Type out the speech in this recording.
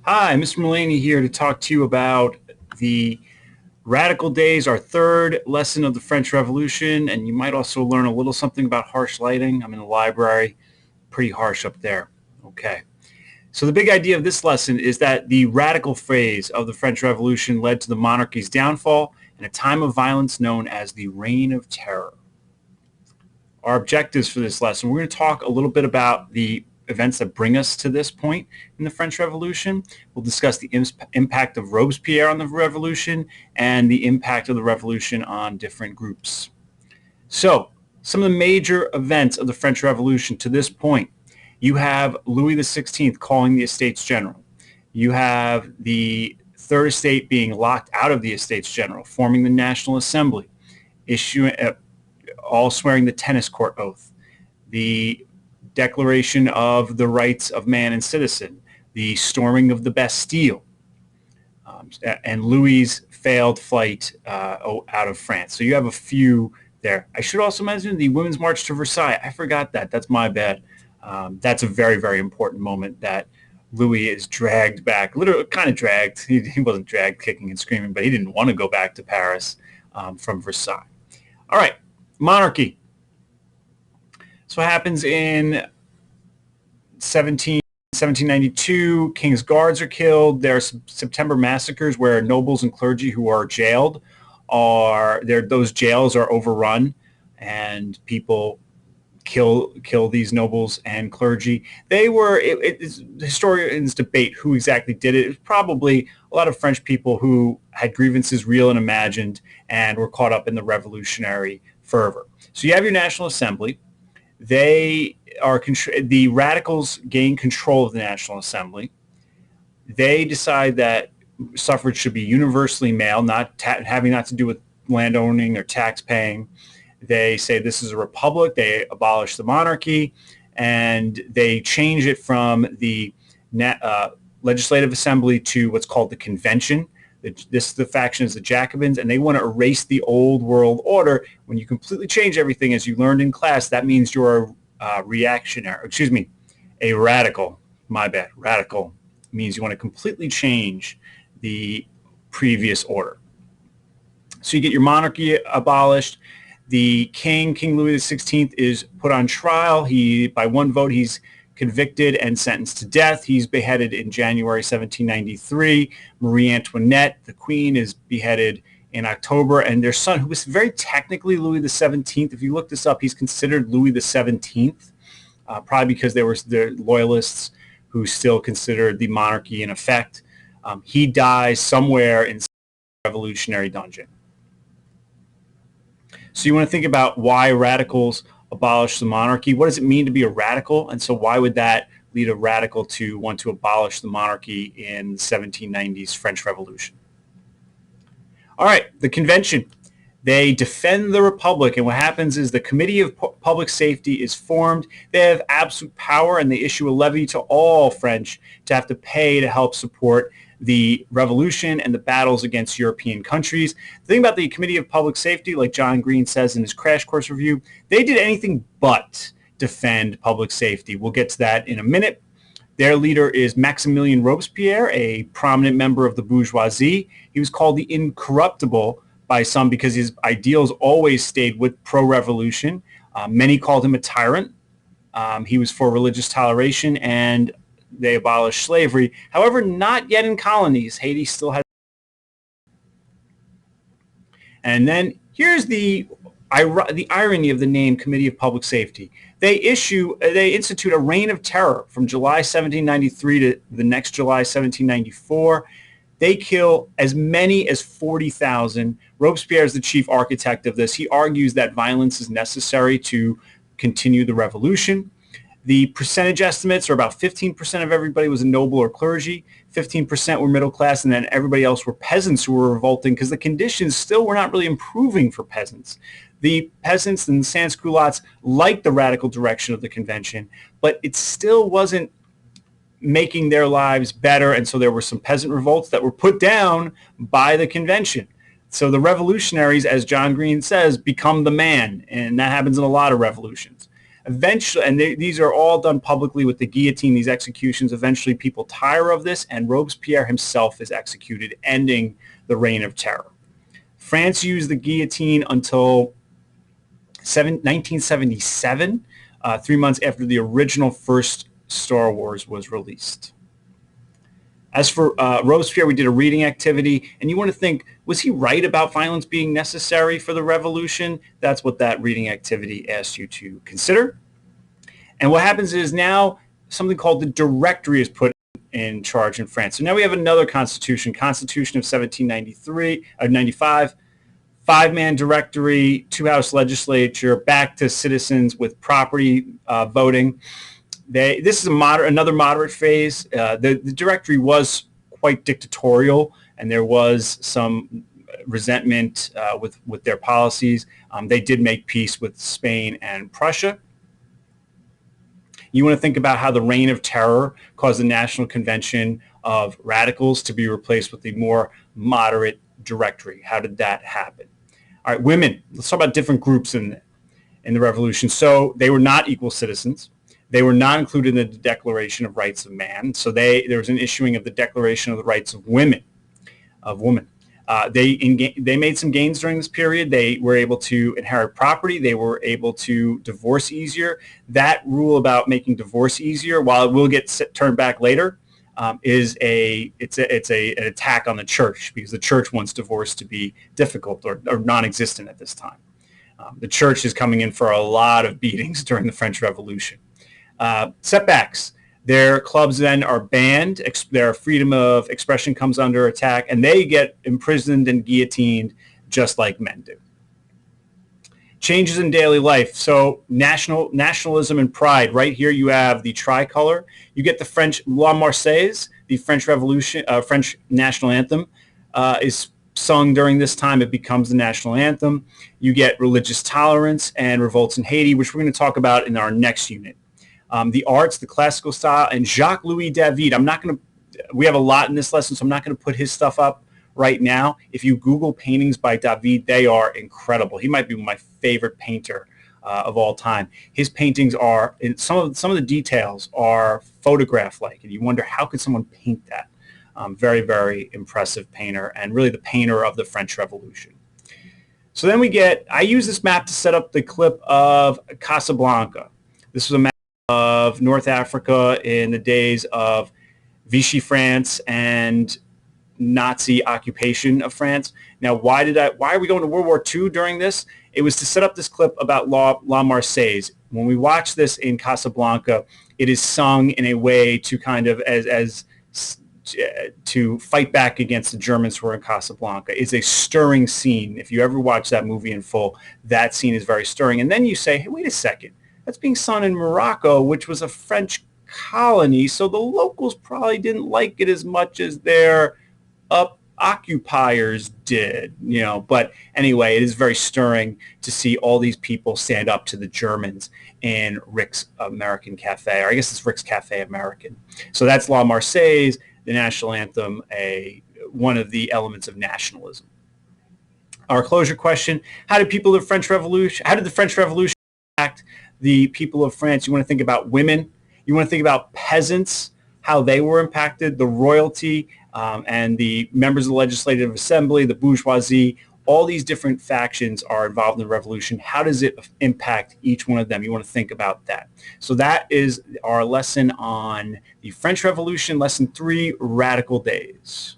Hi, Mr. Mullaney here to talk to you about the Radical Days, our third lesson of the French Revolution, and you might also learn a little something about harsh lighting. I'm in the library, pretty harsh up there. Okay. So the big idea of this lesson is that the radical phase of the French Revolution led to the monarchy's downfall and a time of violence known as the Reign of Terror. Our objectives for this lesson, we're going to talk a little bit about the events that bring us to this point in the French Revolution. We'll discuss the impact of Robespierre on the revolution and the impact of the revolution on different groups. So, some of the major events of the French Revolution to this point. You have Louis XVI calling the Estates General. You have the Third Estate being locked out of the Estates General, forming the National Assembly, all swearing the tennis court oath, the Declaration of the Rights of Man and Citizen, the storming of the Bastille, and Louis's failed flight out of France. So you have a few there. I should also mention the Women's March to Versailles. I forgot that. That's my bad. That's a very, very important moment that Louis is dragged back, literally kind of dragged. He wasn't dragged kicking and screaming, but he didn't want to go back to Paris from Versailles. All right, monarchy. So what happens in 1792, King's Guards are killed. There are September massacres where nobles and clergy who are jailed those jails are overrun and people kill these nobles and clergy. Historians debate who exactly did it. It was probably a lot of French people who had grievances, real and imagined, and were caught up in the revolutionary fervor. So you have your National Assembly. The radicals gain control of the National Assembly. They decide that suffrage should be universally male, having not to do with landowning or tax paying. They say this is a republic. They abolish the monarchy, and they change it from the legislative assembly to what's called the convention. The faction is the Jacobins, and they want to erase the old world order. When you completely change everything, as you learned in class, that means you're a radical. My bad. Radical means you want to completely change the previous order. So you get your monarchy abolished. The King Louis XVI, is put on trial. By one vote, he's convicted and sentenced to death. He's beheaded in January 1793. Marie Antoinette, the Queen, is beheaded in October, and their son, who was very technically Louis XVII. If you look this up, he's considered Louis XVII, probably because there were loyalists who still considered the monarchy in effect. He dies somewhere in some revolutionary dungeon. So you want to think about why radicals abolish the monarchy. What does it mean to be a radical? And so why would that lead a radical to want to abolish the monarchy in the 1790s French Revolution? All right, the convention. They defend the republic, and what happens is the Committee of Public Safety is formed. They have absolute power, and they issue a levy to all French to have to pay to help support the revolution and the battles against European countries. The thing about the Committee of Public Safety, like John Green says in his crash course review, they did anything but defend public safety. We'll get to that in a minute. Their leader is Maximilien Robespierre, a prominent member of the bourgeoisie. He was called the Incorruptible by some because his ideals always stayed with pro-revolution. Many called him a tyrant. He was for religious toleration, and they abolished slavery. However, not yet in colonies. Haiti still has. And then here's the irony of the name Committee of Public Safety. They institute a reign of terror from July 1793 to the next July 1794. They kill as many as 40,000. Robespierre is the chief architect of this. He argues that violence is necessary to continue the revolution. The percentage estimates are about 15% of everybody was a noble or clergy, 15% were middle class, and then everybody else were peasants who were revolting because the conditions still were not really improving for peasants. The peasants and the sans-culottes liked the radical direction of the convention, but it still wasn't making their lives better, and so there were some peasant revolts that were put down by the convention. So the revolutionaries, as John Green says, become the man, and that happens in a lot of revolutions. Eventually, and these are all done publicly with the guillotine, these executions. Eventually, people tire of this, and Robespierre himself is executed, ending the Reign of Terror. France used the guillotine until 1977, 3 months after the original first Star Wars was released. As for Robespierre, we did a reading activity, and you want to think, was he right about violence being necessary for the revolution? That's what that reading activity asked you to consider. And what happens is now something called the Directory is put in charge in France. So now we have another constitution, Constitution of 1793 or 95, five-man directory, two-house legislature, back to citizens with property voting. This is another moderate phase. The directory was quite dictatorial, and there was some resentment with their policies. They did make peace with Spain and Prussia. You want to think about how the Reign of Terror caused the National Convention of Radicals to be replaced with the more moderate directory. How did that happen? All right, women. Let's talk about different groups in the revolution. So they were not equal citizens. They were not included in the Declaration of Rights of Man. So there was an issuing of the Declaration of the Rights of Women. They made some gains during this period. They were able to inherit property. They were able to divorce easier. That rule about making divorce easier, while it will get turned back later, is an attack on the church, because the church wants divorce to be difficult or non-existent at this time. The church is coming in for a lot of beatings during the French Revolution. Setbacks. Their clubs then are banned. Their freedom of expression comes under attack, and they get imprisoned and guillotined just like men do. Changes in daily life. So nationalism and pride. Right here you have the tricolor. You get the French La Marseillaise, the French Revolution, French national anthem is sung during this time. It becomes the national anthem. You get religious tolerance and revolts in Haiti, which we're going to talk about in our next unit. The arts, the classical style, and Jacques-Louis David. We have a lot in this lesson, so I'm not going to put his stuff up right now. If you Google paintings by David, they are incredible. He might be my favorite painter of all time. His paintings are, some of the details are photograph-like, and you wonder, how could someone paint that? Very, very impressive painter, and really the painter of the French Revolution. So then I use this map to set up the clip of Casablanca. This was a map of North Africa in the days of Vichy France and Nazi occupation of France. Now, why are we going to World War II during this? It was to set up this clip about La Marseillaise. When we watch this in Casablanca, it is sung in a way to kind of to fight back against the Germans who were in Casablanca. It's a stirring scene. If you ever watch that movie in full, that scene is very stirring. And then you say, hey, wait a second. That's being sung in Morocco, which was a French colony, so the locals probably didn't like it as much as their occupiers did, But anyway, it is very stirring to see all these people stand up to the Germans in Rick's American Cafe, or I guess it's Rick's Cafe American. So that's La Marseillaise, the national anthem, one of the elements of nationalism. Our closure question: how did the French Revolution impact the people of France? You want to think about women. You want to think about peasants, how they were impacted, the royalty, and the members of the Legislative Assembly, the bourgeoisie. All these different factions are involved in the revolution. How does it impact each one of them? You want to think about that. So that is our lesson on the French Revolution, lesson 3, Radical Days.